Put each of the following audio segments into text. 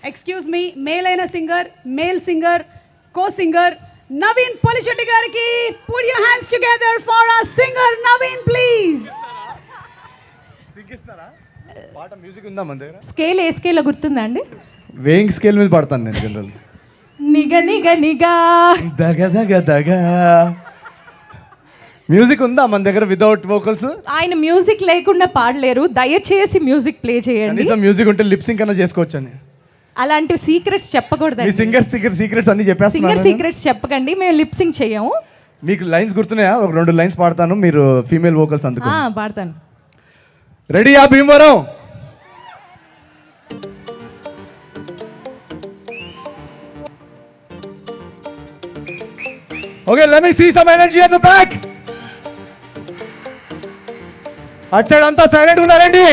Excuse me, male అయిన singer, male singer, కో singer Naveen Polishetty గారికి put your hands together for our singer Naveen please. పాట music ఉందా మన దగ్గర? స్కేల్ ఏ స్కేల్లో గుర్తుందా అండి? వేయింగ్ స్కేల్ మీద పాడతాను నేను జనరల్. నిగ నిగ నిగా దగ దగ దగ మ్యూజిక్ ఉందా మన దగ్గర వితౌట్ వోకల్స్? ఆయన మ్యూజిక్ లేకుండా పాడలేరు, దయచేసి మ్యూజిక్ ప్లే చేయండి. కనీసం మ్యూజిక్ ఉంటే లిప్ సింక్ అన్న చేసుకోవచ్చు అని. అలాంటి సీక్రెట్స్ చెప్పకూడదు. మీ సింగర్ సీక్రెట్స్ అన్ని చెప్పేస్తున్నారు. సింగర్ సీక్రెట్స్ చెప్పకండి, మేము లిప్ సింక్ చేయము. మీకు లైన్స్ గుర్తున్నాయా? ఒక 2 లైన్స్ పాడతాను, మీరు ఫీమేల్ వోకల్స్ అందుకు. పాడతాను. రెడీయా Bhimavaram? Okay, let me see some energy at the back. అటు సైడ్ అంతా సైలెంట్ ఉన్నారండి.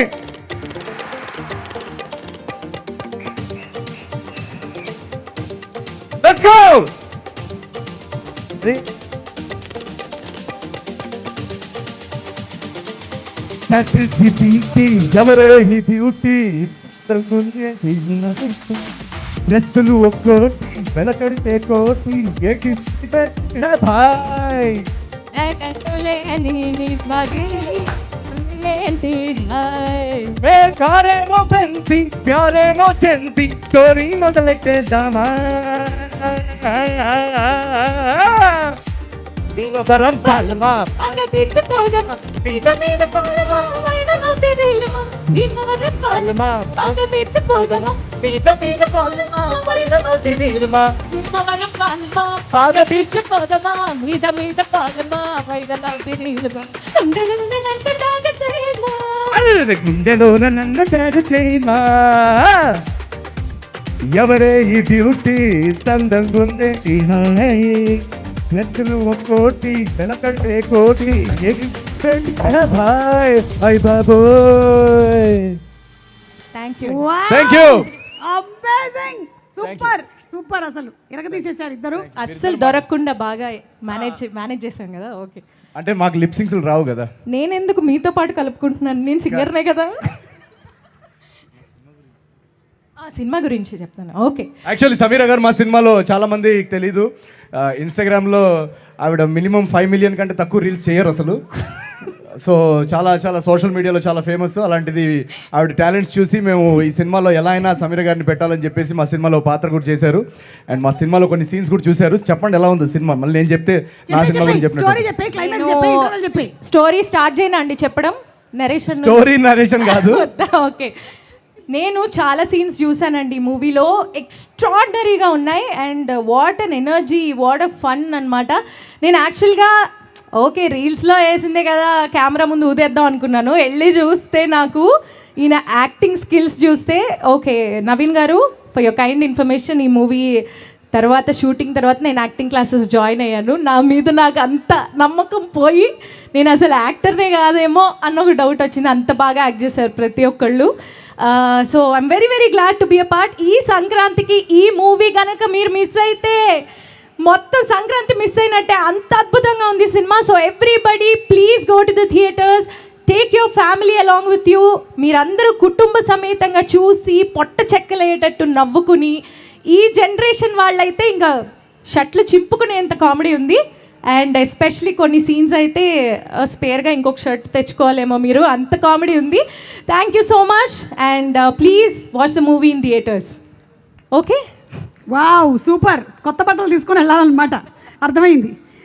Let's go. That is the beauty, ఎవరే ఈ బ్యూటీ, డ్రెస్సులు ఒక్కోటి వెనకడితే కోటి ఏకి భాయ్ కారేమో పెంచి ప్యారేమో చెంది స్టోరీ మొదలెట్టేద్దామా. దీనోదరం పాలమా గుండెలోన నన్ను డాడు చేయమా. ఎవరే ఈ బ్యూటీ సందంగుందే నెత్తులు ఒక్కోటి వెనకంటే కోటి భాయ్ భాయ్ బాబోయ్. Thank you. Thank you. Amazing, super super. అసలు ఎరగదీసేశారు ఇద్దరు. అస్సలు దొరకకుండా బాగా మేనేజ్ చేశాం కదా. ఓకే, అంటే మాకు లిప్ సింక్స్ రావు కదా. నేను ఎందుకు మీతో పాటు కలుపుకుంటున్నాను, నేను సింగర్నే కదా. సినిమా గురించి చెప్తాను. ఓకే, యాక్చువల్లీ సమీరా గారు మా సినిమాలో చాలా మందికి తెలీదు, ఇన్స్టాగ్రామ్లో ఆవిడ మినిమం 5 మిలియన్ కంటే తక్కువ రీల్స్ చేయరు అసలు. సో చాలా చాలా సోషల్ మీడియాలో చాలా ఫేమస్. అలాంటిది ఆవిడ టాలెంట్స్ చూసి మేము ఈ సినిమాలో ఎలా అయినా సమీరా గారిని పెట్టాలని చెప్పేసి మా సినిమాలో పాత్ర కూడా చేశారు. అండ్ మా సినిమాలో కొన్ని సీన్స్ కూడా చూశారు. చెప్పండి ఎలా ఉంది సినిమా? మళ్ళీ నేను చెప్తే నా సినిమా గురించి చెప్పినట్టు. స్టోరీ స్టార్ట్ చేయనా అండి చెప్పడం? నరేషన్? స్టోరీ నరేషన్ కాదు. ఓకే, నేను చాలా సీన్స్ చూసానండి మూవీలో, ఎక్స్ట్రాడినరీగా ఉన్నాయి. And what an energy, what a fun అనమాట. నేను యాక్చువల్గా ఓకే రీల్స్లో వేసిందే కదా కెమెరా ముందు ఊదేద్దాం అనుకున్నాను. వెళ్ళి చూస్తే నాకు ఈయన యాక్టింగ్ స్కిల్స్ చూస్తే ఓకే. నవీన్ గారు, ఫర్ యువర్ కైండ్ ఇన్ఫర్మేషన్, ఈ మూవీ తర్వాత షూటింగ్ తర్వాత నేను యాక్టింగ్ క్లాసెస్ జాయిన్ అయ్యాను. నా మీద నాకు అంత నమ్మకం పోయి నేను అసలు యాక్టర్నే కాదేమో అన్న ఒక డౌట్ వచ్చింది. అంత బాగా యాక్ట్ చేశారు ప్రతి ఒక్కళ్ళు. So I'm very very glad to be a part. ఈ సంక్రాంతికి ఈ మూవీ కనుక మీరు మిస్ అయితే మొత్తం సంక్రాంతి మిస్ అయినట్టే, అంత అద్భుతంగా ఉంది cinema. So everybody please go to the theatres, take your family along with you. మీరందరూ కుటుంబ సమేతంగా చూసి పొట్ట చెక్కలయ్యేటట్టు నవ్వుకుని, ఈ జనరేషన్ వాళ్ళైతే ఇంకా షర్ట్లు చింపుకునేంత కామెడీ ఉంది. అండ్ ఎస్పెషలీ కొన్ని సీన్స్ అయితే స్పేర్గా ఇంకొక షర్ట్ తెచ్చుకోవాలేమో మీరు, అంత కామెడీ ఉంది. Thank you so much and please watch the movie in theatres. Okay, wow super. కొత్త బట్టలు తీసుకొని వెళ్ళాలన్నమాట, అర్థమైంది.